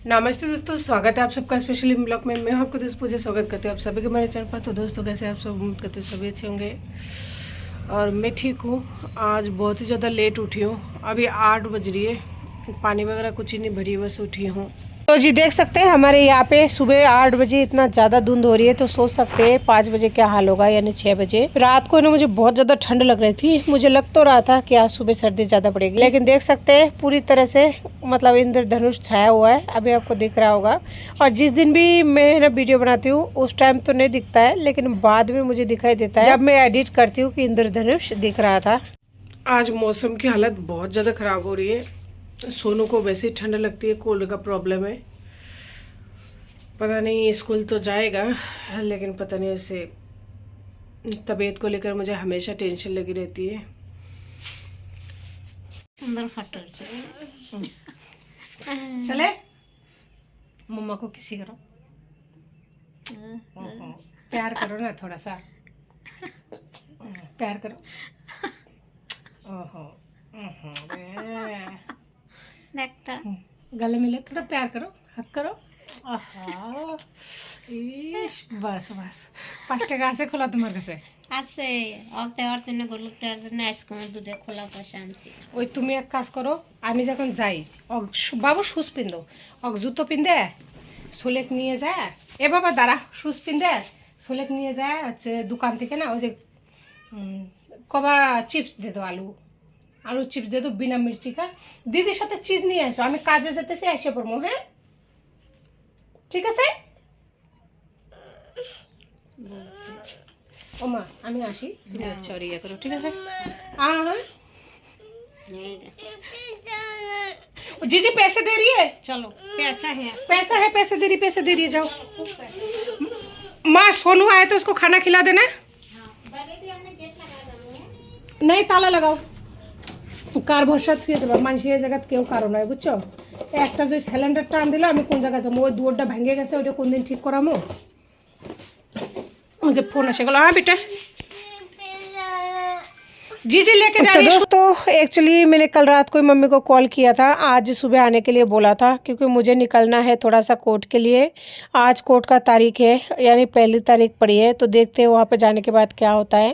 नमस्ते दोस्तों, स्वागत है आप सबका स्पेशली ब्लॉग में। मैं आपको दोस्त पूजा स्वागत करती हूँ आप सभी के मेरे चैनल पर। तो दोस्तों कैसे आप सब, उम्मीद करते हो सभी अच्छे होंगे और मैं ठीक हूँ। आज बहुत ही ज़्यादा लेट उठी हूँ, अभी 8 बज रही है, पानी वगैरह कुछ ही नहीं भरी, बस उठी हूँ। तो जी देख सकते हैं हमारे यहाँ पे सुबह 8 बजे इतना ज़्यादा धुंध हो रही है, तो सोच सकते हैं 5 बजे क्या हाल होगा, यानी 6 बजे। रात को ना मुझे बहुत ज़्यादा ठंड लग रही थी, मुझे लग तो रहा था कि आज सुबह सर्दी ज़्यादा पड़ेगी, लेकिन देख सकते हैं पूरी तरह से मतलब इंद्रधनुष छाया हुआ है, अभी आपको दिख रहा होगा। और जिस दिन भी मैं ना वीडियो बनाती हूँ उस टाइम तो नहीं दिखता है, लेकिन बाद में मुझे दिखाई देता है जब मैं एडिट करती हूँ कि इंद्रधनुष दिख रहा था। आज मौसम की हालत बहुत ज़्यादा ख़राब हो रही है। सोनू को वैसे ही ठंड लगती है, कोल्ड का प्रॉब्लम है, पता नहीं स्कूल तो जाएगा, लेकिन पता नहीं उसे तबीयत को लेकर मुझे हमेशा टेंशन लगी रहती है। अंदर फटर से चले मम्मा को किसी करो, प्यार करो ना, थोड़ा सा प्यार करो। ओहो देखता गले मिले, थोड़ा प्यार करो, हक करो। आहा इश बस बस 5 টাকা আছে খোলা তোমার কাছে আছে অক্তে অর্তনে গলুতে অর্তনে আজকে দুটো খোলা পয়সা আনছি। ওই তুমি এক কাজ করো, আমি যখন যাই বাবু শুজ পিন্দো, জুতো পিন্দে সোলেক নিয়ে যায়, এ বাবা দাঁড়া, শুজ পিন্দে সোলেক নিয়ে যায় হচ্ছে দোকান থেকে না, ওই যে কবা চিপস দিয়ে দাও, আলু চিপস দিয়ে দাও বিনা মির্চি কা। দিদির সাথে চিজ নিয়ে আসো, আমি কাজে যেতেছি, এসে পড়বো। হ্যাঁ ঠিক আছে ও মা, আমি আসি, তুমি হচ্ছে আর ইয়ে করো, ঠিক আছে। जी जी पैसे दे रही है, चलो पैसा है पैसे दे रही है, जाओ। माँ सोनू आए तो उसको खाना खिला देना। नहीं ताला लगाओ, কার ভরসা থুয়ে যাবে মানুষের জায়গা কেউ কারো নয়, বুঝছো। একটা যে সিলিন্ডারটা আন দিল, আমি কোন জায়গায় যাবো, ওই দুয়ারটা ভেঙে গেছে, ওইটা কোন দিন ঠিক করামো। मुझे फोन ऐसे गला। हाँ बेटा जी जी लेके जा रही। तो दोस्तों एक्चुअली मैंने कल रात को मम्मी को कॉल किया था, आज सुबह आने के लिए बोला था, क्योंकि मुझे निकलना है थोड़ा सा कोर्ट के लिए। आज कोर्ट का तारीख है, यानी पहली तारीख पड़ी है, तो देखते हैं वहाँ पे जाने के बाद क्या होता है।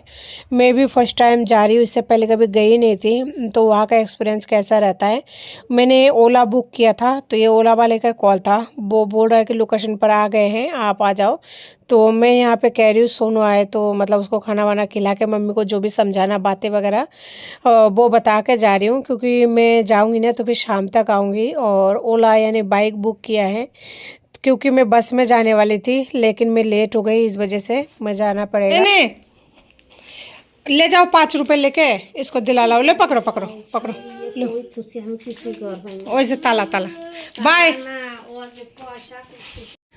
मैं भी फर्स्ट टाइम जा रही हूँ, इससे पहले कभी गई नहीं थी, तो वहाँ का एक्सपीरियंस कैसा रहता है। मैंने ओला बुक किया था, तो ये ओला वाले का कॉल था, वो बोल रहा है कि लोकेशन पर आ गए हैं, आप आ जाओ। तो मैं यहाँ पे कह रही हूँ सोनू आए तो मतलब उसको खाना वाना खिला के मम्मी को जो भी समझाना बातें वगैरह वो बता के जा रही हूँ, क्योंकि मैं जाऊँगी ना तो फिर शाम तक आऊँगी। और ओला यानी बाइक बुक किया है, क्योंकि मैं बस में जाने वाली थी, लेकिन मैं लेट हो गई, इस वजह से मैं जाना पड़ेगा। ले जाओ 5 रुपए लेके, इसको दिला लाओ, ले पकड़ो पकड़ो पकड़ो, लो वैसे ताला ताला। बाय।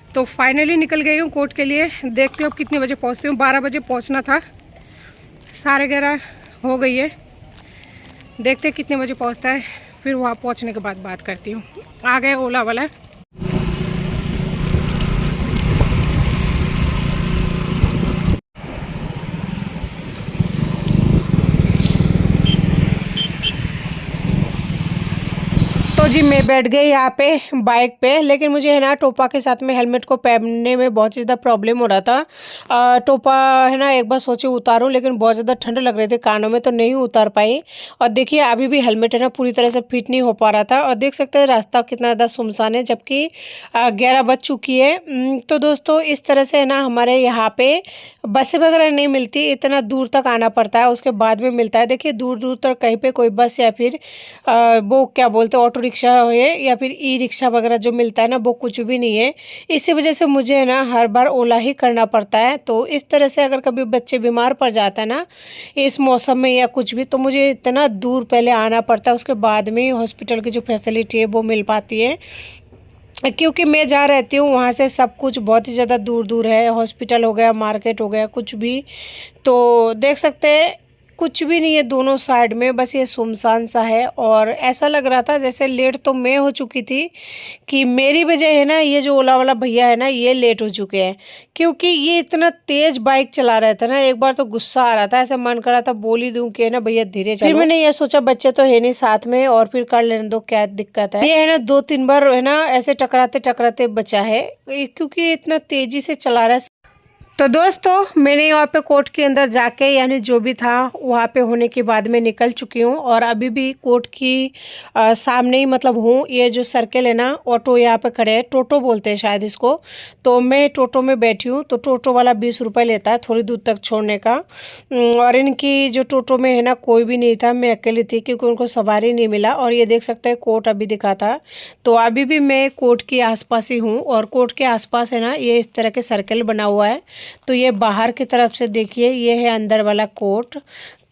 तो फाइनली निकल गई हूँ कोर्ट के लिए, देखते हो कितने बजे पहुँचती हूँ। 12 बजे पहुँचना था, 11:30 हो गई है, देखते कितने बजे पहुँचता है, फिर वहाँ पहुँचने के बाद बात करती हूँ। आ गए ओला वाला। तो जी मैं बैठ गई यहाँ पे बाइक पे, लेकिन मुझे है ना टोपा के साथ में हेलमेट को पहनने में बहुत ज़्यादा प्रॉब्लम हो रहा था। टोपा है ना एक बार सोचे उतारूं, लेकिन बहुत ज़्यादा ठंड लग रही थी कानों में, तो नहीं उतार पाई। और देखिए अभी भी हेलमेट है ना पूरी तरह से फिट नहीं हो पा रहा था। और देख सकते हैं रास्ता कितना ज़्यादा सुनसान है, जबकि 11 बज चुकी है। तो दोस्तों इस तरह से है ना हमारे यहाँ पे बसें वगैरह नहीं मिलती, इतना दूर तक आना पड़ता है, उसके बाद में मिलता है। देखिए दूर दूर तक कहीं पे कोई बस या फिर वो क्या बोलते हैं ऑटो रिक्शा है या फिर ई रिक्शा वगैरह जो मिलता है ना, वो कुछ भी नहीं है। इसी वजह से मुझे ना हर बार ओला ही करना पड़ता है। तो इस तरह से अगर कभी बच्चे बीमार पड़ जाता है ना इस मौसम में या कुछ भी, तो मुझे इतना दूर पहले आना पड़ता है, उसके बाद में हॉस्पिटल की जो फैसिलिटी है वो मिल पाती है। क्योंकि मैं जहाँ रहती हूँ वहाँ से सब कुछ बहुत ही ज़्यादा दूर दूर है, हॉस्पिटल हो गया, मार्केट हो गया, कुछ भी। तो देख सकते हैं कुछ भी नहीं है दोनों साइड में, बस ये सुनसान सा है। और ऐसा लग रहा था जैसे लेट तो मैं हो चुकी थी कि मेरी वजह है ना, ये जो ओला वाला भैया है ना, ये लेट हो चुके हैं, क्योंकि ये इतना तेज बाइक चला रहा था ना। एक बार तो गुस्सा आ रहा था, ऐसे मन कर रहा था बोल ही दूं कि ना भैया धीरे चलो। फिर मैंने ये सोचा बच्चे तो है नहीं साथ में, और फिर कर लेने दो, क्या दिक्कत है। ये है ना 2-3 बार है ना ऐसे टकराते टकराते बचा है, क्योंकि इतना तेजी से चला रहा है। तो दोस्तों मैंने यहाँ पे कोर्ट के अंदर जाके यानी जो भी था वहाँ पे होने के बाद में निकल चुकी हूँ, और अभी भी कोर्ट की सामने ही मतलब हूँ। ये जो सर्कल है ना, ऑटो यहाँ पे खड़े हैं, टोटो बोलते हैं शायद इसको। तो मैं टोटो में बैठी हूँ, तो टोटो वाला 20 रुपये लेता है थोड़ी दूर तक छोड़ने का। और इनकी जो टोटो में है ना कोई भी नहीं था, मैं अकेली थी क्योंकि उनको सवारी नहीं मिला। और ये देख सकते हैं कोर्ट अभी दिखा था, तो अभी भी मैं कोर्ट के आसपास ही हूँ। और कोर्ट के आसपास है ना ये इस तरह के सर्कल बना हुआ है। तो ये बाहर की तरफ से देखिए, ये है अंदर वाला कोर्ट।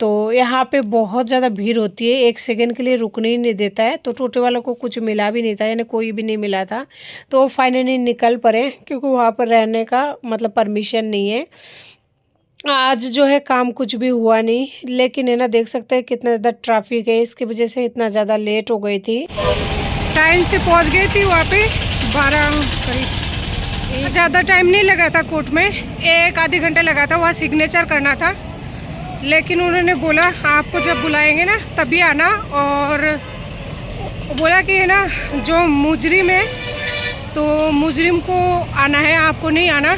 तो यहाँ पे बहुत ज़्यादा भीड़ होती है, 1 सेकंड के लिए रुकने ही नहीं देता है। तो टोटे वालों को कुछ मिला भी नहीं था, यानी कोई भी नहीं मिला था। तो फाइनली निकल पड़े, क्योंकि वहाँ पर रहने का मतलब परमिशन नहीं है। आज जो है काम कुछ भी हुआ नहीं, लेकिन है ना देख सकते हैं कितना ज़्यादा ट्रैफिक है, इसकी वजह से इतना ज़्यादा लेट हो गई थी। टाइम से पहुँच गई थी वहाँ पे 12 करीब। ज़्यादा टाइम नहीं लगा था कोर्ट में, 1 आधी घंटा लगा था। वहाँ सिग्नेचर करना था, लेकिन उन्होंने बोला आपको जब बुलाएंगे ना तभी आना। और बोला कि है ना जो मुजरिम है तो मुजरिम को आना है, आपको नहीं आना,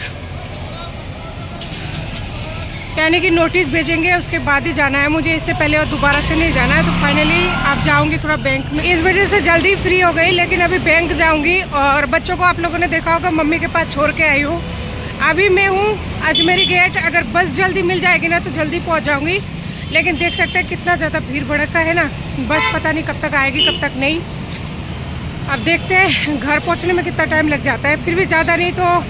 यानी कि नोटिस भेजेंगे उसके बाद ही जाना है मुझे, इससे पहले और दोबारा से नहीं जाना है। तो फाइनली आप जाऊंगी थोड़ा बैंक में, इस वजह से जल्दी फ्री हो गई। लेकिन अभी बैंक जाऊंगी, और बच्चों को आप लोगों ने देखा होगा मम्मी के पास छोड़ के आई हूँ। अभी मैं हूँ अजमेरी गेट, अगर बस जल्दी मिल जाएगी ना तो जल्दी पहुँच जाऊँगी। लेकिन देख सकते हैं कितना ज़्यादा भीड़ भड़का है ना, बस पता नहीं कब तक आएगी कब तक नहीं। अब देखते हैं घर पहुँचने में कितना टाइम लग जाता है, फिर भी ज़्यादा नहीं तो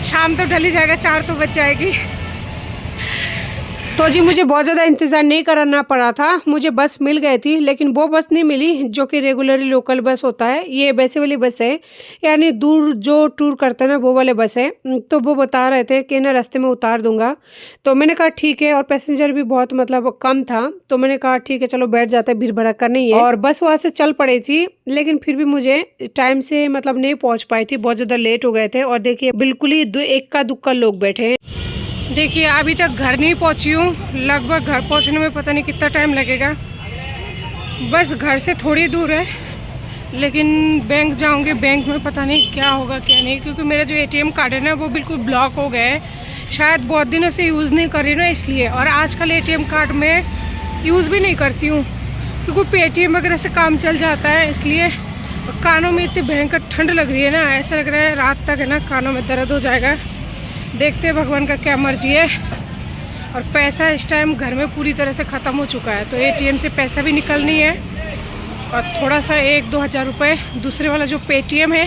शाम तो ढल ही जाएगा, 4 तो बज जाएगी। तो जी मुझे बहुत ज़्यादा इंतज़ार नहीं करना पड़ा था, मुझे बस मिल गई थी। लेकिन वो बस नहीं मिली जो कि रेगुलरली लोकल बस होता है, ये वैसे वाली बस है, यानी दूर जो टूर करते हैं ना वो वाले बस है। तो वो बता रहे थे कि ना रास्ते में उतार दूंगा, तो मैंने कहा ठीक है। और पैसेंजर भी बहुत मतलब कम था, तो मैंने कहा ठीक है चलो बैठ जाते हैं, भीड़ भड़का नहीं है। और बस वहाँ से चल पड़ी थी, लेकिन फिर भी मुझे टाइम से मतलब नहीं पहुँच पाई थी, बहुत ज़्यादा लेट हो गए थे। और देखिए बिल्कुल ही 1 लोग बैठे हैं। देखिए अभी तक घर नहीं पहुंची हूँ, लगभग घर पहुंचने में पता नहीं कितना टाइम लगेगा। बस घर से थोड़ी दूर है, लेकिन बैंक जाऊंगी, बैंक में पता नहीं क्या होगा क्या नहीं, क्योंकि मेरा जो ATM कार्ड है ना वो बिल्कुल ब्लॉक हो गया है। शायद बहुत दिनों से यूज़ नहीं कर रही ना इसलिए। और आजकल ATM कार्ड में यूज़ भी नहीं करती हूँ, क्योंकि पेटीएम वगैरह से काम चल जाता है, इसलिए। कानों में इतनी भयंकर ठंड लग रही है ना, ऐसा लग रहा है रात तक है ना कानों में दर्द हो जाएगा। देखते हैं भगवान का क्या मर्जी है। और पैसा इस टाइम घर में पूरी तरह से ख़त्म हो चुका है, तो ATM से पैसा भी निकलनी है, और थोड़ा सा 1-2 हज़ार रुपये दूसरे वाला जो पेटीएम है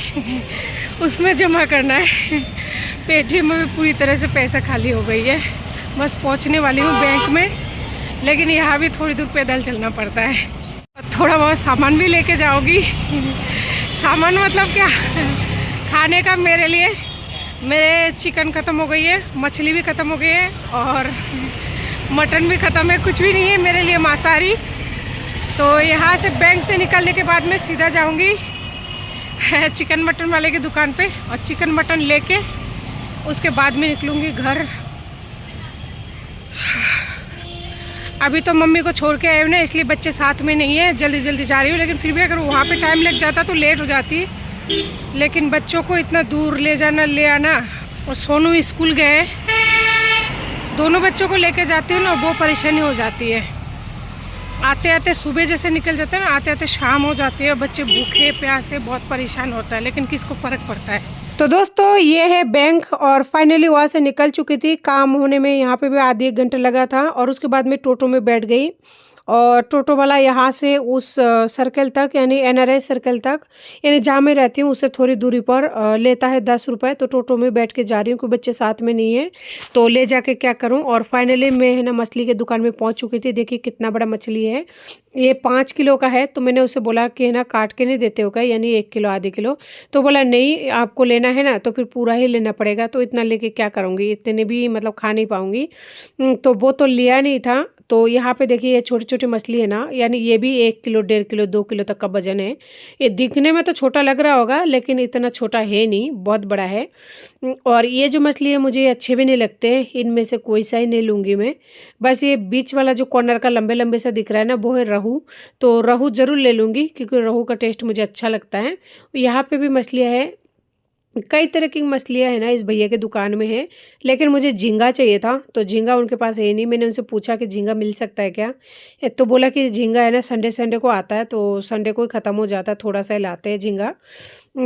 उसमें जमा करना है। पेटीएम में भी पूरी तरह से पैसा खाली हो गई है। बस पहुंचने वाली हूँ बैंक में, लेकिन यहाँ भी थोड़ी दूर पैदल चलना पड़ता है। और थोड़ा बहुत सामान भी लेके जाऊँगी। सामान मतलब क्या, खाने का मेरे लिए। मेरे चिकन ख़त्म हो गई है, मछली भी ख़त्म हो गई है, और मटन भी ख़त्म है, कुछ भी नहीं है मेरे लिए मांसाहारी। तो यहाँ से बैंक से निकलने के बाद मैं सीधा जाऊँगी चिकन मटन वाले की दुकान पे, और चिकन मटन लेके उसके बाद में निकलूँगी घर। अभी तो मम्मी को छोड़ के आए हूँ ना, इसलिए बच्चे साथ में नहीं है, जल्दी जल्दी जा रही हूँ। लेकिन फिर भी अगर वहाँ पे टाइम लग जाता तो लेट हो जाती। लेकिन बच्चों को इतना दूर ले जाना ले आना, और सोनू स्कूल गए, दोनों बच्चों को लेके जाती हूँ ना, वो परेशानी हो जाती है। आते आते सुबह जैसे निकल जाते हैं ना, आते आते शाम हो जाती है, बच्चे भूखे प्यासे बहुत परेशान होता है, लेकिन किसको फ़र्क पड़ता है। तो दोस्तों ये है बैंक, और फाइनली वहाँ से निकल चुकी थी। काम होने में यहाँ पे भी आधी 1 घंटा लगा था, और उसके बाद में टोटो में बैठ गई। और टोटो वाला यहाँ से उस सर्कल तक यानी NRI सर्कल तक यानी जहाँ मैं रहती हूँ उससे थोड़ी दूरी पर लेता है 10 रुपये। तो टोटो में बैठ के जा रही हूँ, कोई बच्चे साथ में नहीं है तो ले जाके क्या करूँ। और फाइनली मैं है ना मछली के दुकान में पहुँच चुकी थी। देखिए कितना बड़ा मछली है, ये 5 किलो का है। तो मैंने उससे बोला कि है ना काट के नहीं देते हो क्या, यानी 1 किलो आधे किलो। तो बोला नहीं, आपको लेना है ना तो फिर पूरा ही लेना पड़ेगा। तो इतना लेके क्या करूँगी, इतने भी मतलब खा नहीं पाऊँगी। तो वो तो लिया नहीं था। तो यहाँ पे देखिए ये छोटी छोटी मछली है ना, यानी ये भी 1 किलो 1.5 किलो 2 किलो तक का वजन है। ये दिखने में तो छोटा लग रहा होगा लेकिन इतना छोटा है नहीं, बहुत बड़ा है। और ये जो मछली है मुझे अच्छे भी नहीं लगते, इनमें से कोई सा ही नहीं लूँगी मैं। बस ये बीच वाला जो कॉर्नर का लंबे लंबे सा दिख रहा है ना वो है रहू। तो रहू ज़रूर ले लूँगी क्योंकि रहू का टेस्ट मुझे अच्छा लगता है। यहाँ पे भी मछलियाँ हैं, कई तरह की मछलियाँ हैं ना इस भैया के दुकान में है। लेकिन मुझे झींगा चाहिए था तो झींगा उनके पास है नहीं। मैंने उनसे पूछा कि झींगा मिल सकता है क्या, तो बोला कि झींगा है ना संडे को आता है, तो संडे को ही ख़त्म हो जाता है, थोड़ा सा ही लाते हैं झींगा।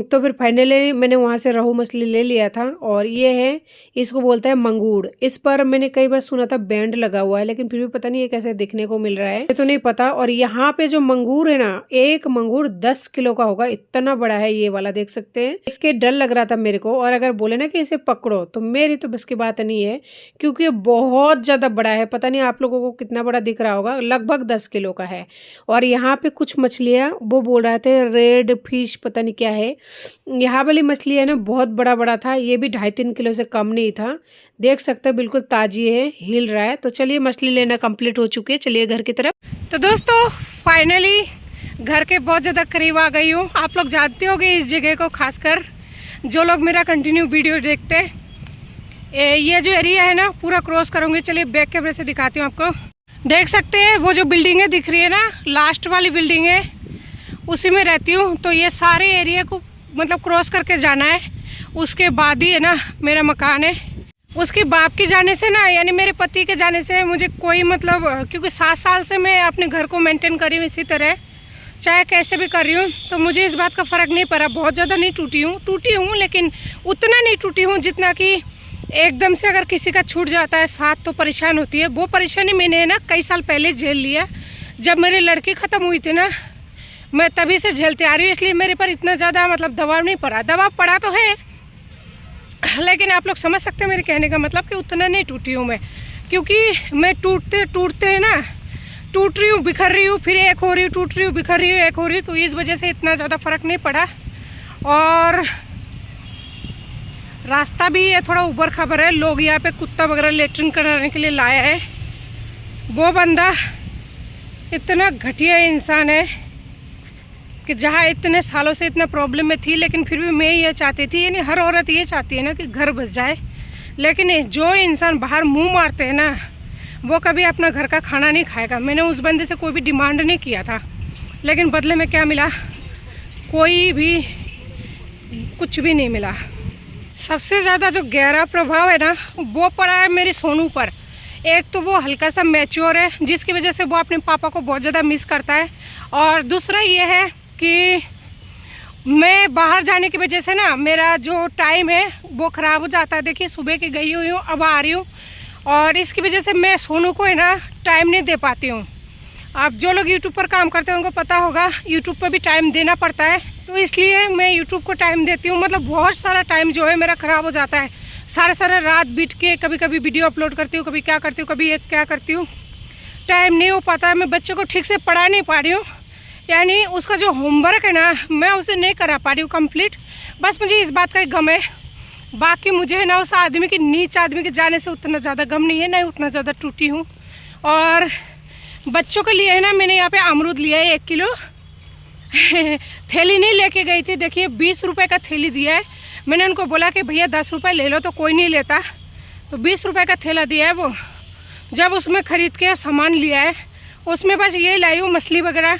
तो फिर फाइनली मैंने वहाँ से रहू मछली ले लिया था। और ये है, इसको बोलते हैं मंगूड़। इस पर मैंने कई बार सुना था बैंड लगा हुआ है, लेकिन फिर भी पता नहीं ये कैसे दिखने को मिल रहा है, ये तो नहीं पता। और यहाँ पे जो मंगूर है ना, एक मंगूर 10 किलो का होगा, इतना बड़ा है ये वाला, देख सकते हैं। देख के डर लग रहा था मेरे को। और अगर बोले ना कि इसे पकड़ो तो मेरी तो बस की बात नहीं है क्योंकि ये बहुत ज़्यादा बड़ा है। पता नहीं आप लोगों को कितना बड़ा दिख रहा होगा, लगभग 10 किलो का है। और यहाँ पे कुछ मछलियाँ वो बोल रहे थे रेड फिश, पता नहीं क्या है। यहाँ वाली मछली है ना बहुत बड़ा बड़ा था, ये भी 2.5-3 किलो से कम नहीं था। देख सकते हैं बिल्कुल ताजी है, हिल रहा है। तो चलिए मछली लेना कंप्लीट हो चुकी है, चलिए घर की तरफ। तो दोस्तों फाइनली घर के बहुत ज़्यादा करीब आ गई हूँ। आप लोग जानते होंगे इस जगह को, खासकर जो लोग मेरा कंटिन्यू वीडियो देखते हैं। ये जो एरिया है ना पूरा क्रॉस करूँगी। चलिए बैक कैमरे से दिखाती हूँ आपको। देख सकते हैं वो जो बिल्डिंगें दिख रही है ना, लास्ट वाली बिल्डिंग है, उसी में रहती हूँ। तो ये सारे एरिया को मतलब क्रॉस करके जाना है, उसके बाद ही है ना मेरा मकान है। उसके बाप के जाने से ना, यानी मेरे पति के जाने से मुझे कोई मतलब, क्योंकि 7 साल से मैं अपने घर को मेंटेन कर रही हूँ इसी तरह, चाहे कैसे भी कर रही हूँ। तो मुझे इस बात का फ़र्क नहीं पड़ा। बहुत ज़्यादा नहीं टूटी हूँ लेकिन उतना नहीं टूटी हूँ जितना कि एकदम से अगर किसी का छूट जाता है साथ तो परेशान होती है। वो परेशानी मैंने है ना कई साल पहले झेल लिया। जब मेरी लड़की ख़त्म हुई थी ना, मैं तभी से झेलते आ रही हूँ, इसलिए मेरे पर इतना ज़्यादा मतलब दबाव नहीं पड़ा। दबाव पड़ा तो है लेकिन आप लोग समझ सकते हैं मेरे कहने का मतलब कि उतना नहीं टूटी हूँ मैं, क्योंकि मैं टूटते है ना, टूट रही हूँ बिखर रही हूँ, फिर एक हो रही हूँ, टूट रही हूँ बिखर रही हूँ, एक हो रही हूँ। तो इस वजह से इतना ज़्यादा फ़र्क नहीं पड़ा। और रास्ता भी ये थोड़ा ऊबर खबर है। लोग यहाँ पे कुत्ता वगैरह लेटरिन कराने के लिए लाया है। वो बंदा इतना घटिया इंसान है कि जहाँ इतने सालों से इतना प्रॉब्लम में थी, लेकिन फिर भी मैं ये चाहती थी, यानी हर औरत ये चाहती है ना कि घर बस जाए। लेकिन जो इंसान बाहर मुंह मारते हैं ना, वो कभी अपना घर का खाना नहीं खाएगा। मैंने उस बंदे से कोई भी डिमांड नहीं किया था, लेकिन बदले में क्या मिला, कोई भी कुछ भी नहीं मिला। सबसे ज़्यादा जो गहरा प्रभाव है ना वो पड़ा है मेरी सोनू पर। एक तो वो हल्का सा मैच्योर है जिसकी वजह से वो अपने पापा को बहुत ज़्यादा मिस करता है। और दूसरा ये है कि मैं बाहर जाने की वजह से ना मेरा जो टाइम है वो ख़राब हो जाता है। देखिए सुबह की गई हुई हूँ, अब आ रही हूँ, और इसकी वजह से मैं सोनू को है ना टाइम नहीं दे पाती हूँ। आप जो लोग यूट्यूब पर काम करते हैं उनको पता होगा, यूट्यूब पर भी टाइम देना पड़ता है। तो इसलिए मैं यूट्यूब को टाइम देती हूँ। मतलब बहुत सारा टाइम जो है मेरा ख़राब हो जाता है। सारा रात बीत के कभी कभी वीडियो अपलोड करती हूँ, कभी क्या करती हूँ, कभी एक क्या करती हूँ, टाइम नहीं हो पाता है। मैं बच्चे को ठीक से पढ़ा नहीं पा रही हूँ, यानी उसका जो होमवर्क है ना मैं उसे नहीं करा पा रही हूँ कंप्लीट। बस मुझे इस बात का एक गम है। बाकी मुझे है ना उस आदमी की, नीच आदमी के जाने से उतना ज़्यादा गम नहीं है, ना उतना ज़्यादा टूटी हूँ। और बच्चों के लिए है ना मैंने यहाँ पे अमरूद लिया है 1 किलो। थैली नहीं लेके गई थी, देखिए 20 रुपये का थैली दिया है। मैंने उनको बोला कि भैया 10 रुपये ले लो, तो कोई नहीं लेता, तो 20 रुपये का थैला दिया है वो। जब उसमें ख़रीद के सामान लिया है उसमें बस यही लाई हूँ, मछली वगैरह,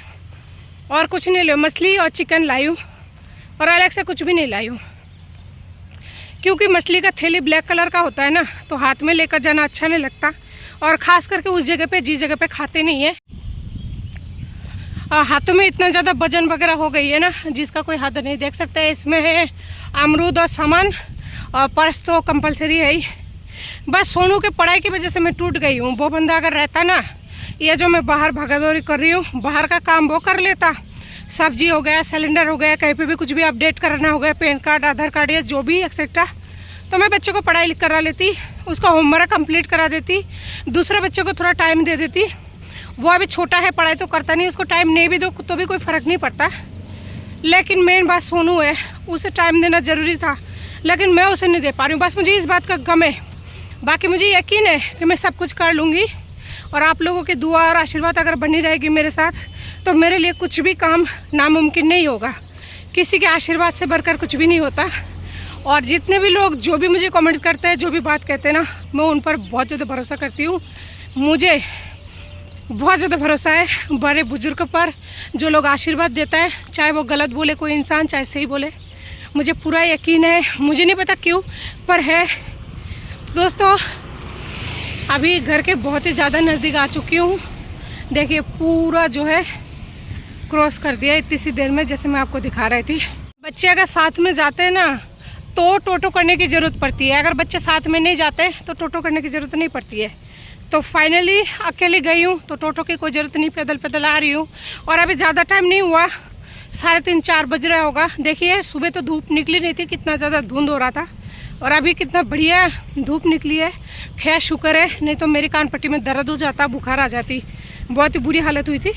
और कुछ नहीं लाई। मछली और चिकन लाई हूँ और अलग से कुछ भी नहीं लाई हूँ, क्योंकि मछली का थैली ब्लैक कलर का होता है ना, तो हाथ में लेकर जाना अच्छा नहीं लगता। और ख़ास करके उस जगह पे जिस जगह पे खाते नहीं है। हाथों में इतना ज़्यादा वजन वगैरह हो गई है ना जिसका कोई हद नहीं। देख सकते हैं इसमें है अमरूद और सामान, और पर्स तो कंपलसरी है ही। बस सोनू के पढ़ाई की वजह से मैं टूट गई हूँ। वो बंदा अगर रहता ना, ये जो मैं बाहर भागादौड़ी कर रही हूँ, बाहर का काम वो कर लेता, सब्जी हो गया, सिलेंडर हो गया, कहीं पे भी कुछ भी अपडेट करना हो गया, पैन कार्ड, आधार कार्ड या जो भी एक्सेट्रा, तो मैं बच्चे को पढ़ाई करा लेती, उसका होमवर्क कंप्लीट करा देती, दूसरे बच्चे को थोड़ा टाइम दे देती। वो अभी छोटा है, पढ़ाई तो करता नहीं, उसको टाइम नहीं भी दो तो भी कोई फ़र्क नहीं पड़ता। लेकिन मेन बात सोनू है, उसे टाइम देना ज़रूरी था, लेकिन मैं उसे नहीं दे पा रही हूँ। बस मुझे इस बात का गम है, बाकी मुझे यकीन है कि मैं सब कुछ कर लूँगी। और आप लोगों की दुआ और आशीर्वाद अगर बनी रहेगी मेरे साथ, तो मेरे लिए कुछ भी काम नामुमकिन नहीं होगा। किसी के आशीर्वाद से बढ़कर कुछ भी नहीं होता। और जितने भी लोग जो भी मुझे कमेंट्स करते हैं, जो भी बात कहते हैं ना, मैं उन पर बहुत ज़्यादा भरोसा करती हूँ। मुझे बहुत ज़्यादा भरोसा है बड़े बुजुर्ग पर, जो लोग आशीर्वाद देता है, चाहे वो गलत बोले कोई इंसान, चाहे सही बोले, मुझे पूरा यकीन है। मुझे नहीं पता क्यों, पर है। दोस्तों, अभी घर के बहुत ही ज़्यादा नज़दीक आ चुकी हूँ। देखिए पूरा जो है क्रॉस कर दिया इतनी सी देर में, जैसे मैं आपको दिखा रही थी। बच्चे अगर साथ में जाते हैं ना, तो टोटो करने की ज़रूरत पड़ती है। अगर बच्चे साथ में नहीं जाते तो टोटो करने की ज़रूरत नहीं पड़ती है। तो फाइनली अकेली गई हूँ, तो टोटो की कोई ज़रूरत नहीं, पैदल पैदल आ रही हूँ। और अभी ज़्यादा टाइम नहीं हुआ, 3:30-4 बज रहा होगा। देखिए सुबह तो धूप निकली नहीं थी, कितना ज़्यादा धुंध हो रहा था, और अभी कितना बढ़िया धूप निकली है। खैर शुक्र है, नहीं तो मेरी कान पट्टी में दर्द हो जाता, बुखार आ जाती, बहुत ही बुरी हालत हुई थी।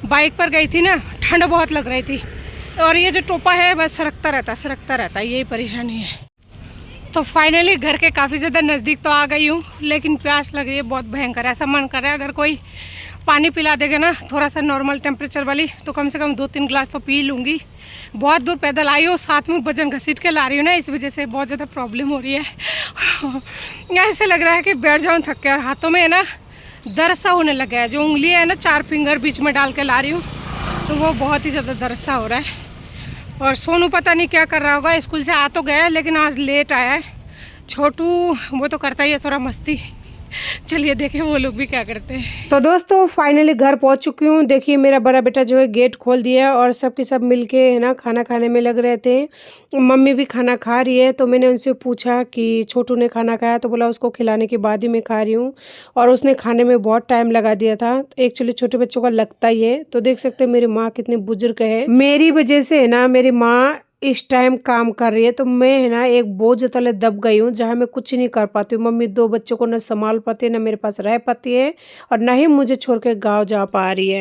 बाइक पर गई थी ना, ठंड बहुत लग रही थी, और ये जो टोपा है बस सरकता रहता, यही परेशानी है। तो फाइनली घर के काफ़ी ज़्यादा नज़दीक तो आ गई हूँ, लेकिन प्यास लग रही है बहुत भयंकर। ऐसा मन कर रहा है अगर कोई पानी पिला देगा ना, थोड़ा सा नॉर्मल टेम्परेचर वाली, तो कम से कम 2-3 गिलास तो पी लूँगी। बहुत दूर पैदल आई हूँ, साथ में वजन घसीट के ला रही हूँ ना, इस वजह से बहुत ज़्यादा प्रॉब्लम हो रही है। ऐसे लग रहा है कि बैठ जाऊँ थक के, और हाथों में है ना दर्द सा होने लगा है। जो उंगली है ना, 4 फिंगर बीच में डाल के ला रही हूँ, तो वो बहुत ही ज़्यादा दर्द सा हो रहा है। और सोनू पता नहीं क्या कर रहा होगा, स्कूल से आ तो गया लेकिन आज लेट आया है। छोटू वो तो करता ही है थोड़ा मस्ती। चलिए देखें वो लोग भी क्या करते हैं। तो दोस्तों फाइनली घर पहुंच चुकी हूँ। देखिए मेरा बड़ा बेटा जो है गेट खोल दिया, और सब के सब मिलके है ना खाना खाने में लग रहे थे। मम्मी भी खाना खा रही है, तो मैंने उनसे पूछा कि छोटू ने खाना खाया, तो बोला उसको खिलाने के बाद ही मैं खा रही हूँ, और उसने खाने में बहुत टाइम लगा दिया था। एक्चुअली छोटे बच्चों का लगता ही है। तो देख सकते हैं मेरी माँ कितनी बुजुर्ग है, मेरी वजह से है ना मेरी माँ इस टाइम काम कर रही है। तो मैं है ना एक बोझ तले दब गई हूँ, जहाँ मैं कुछ नहीं कर पाती हूँ। मम्मी 2 बच्चों को न संभाल पाती है, न मेरे पास रह पाती है, और न ही मुझे छोड़ के गाँव जा पा रही है।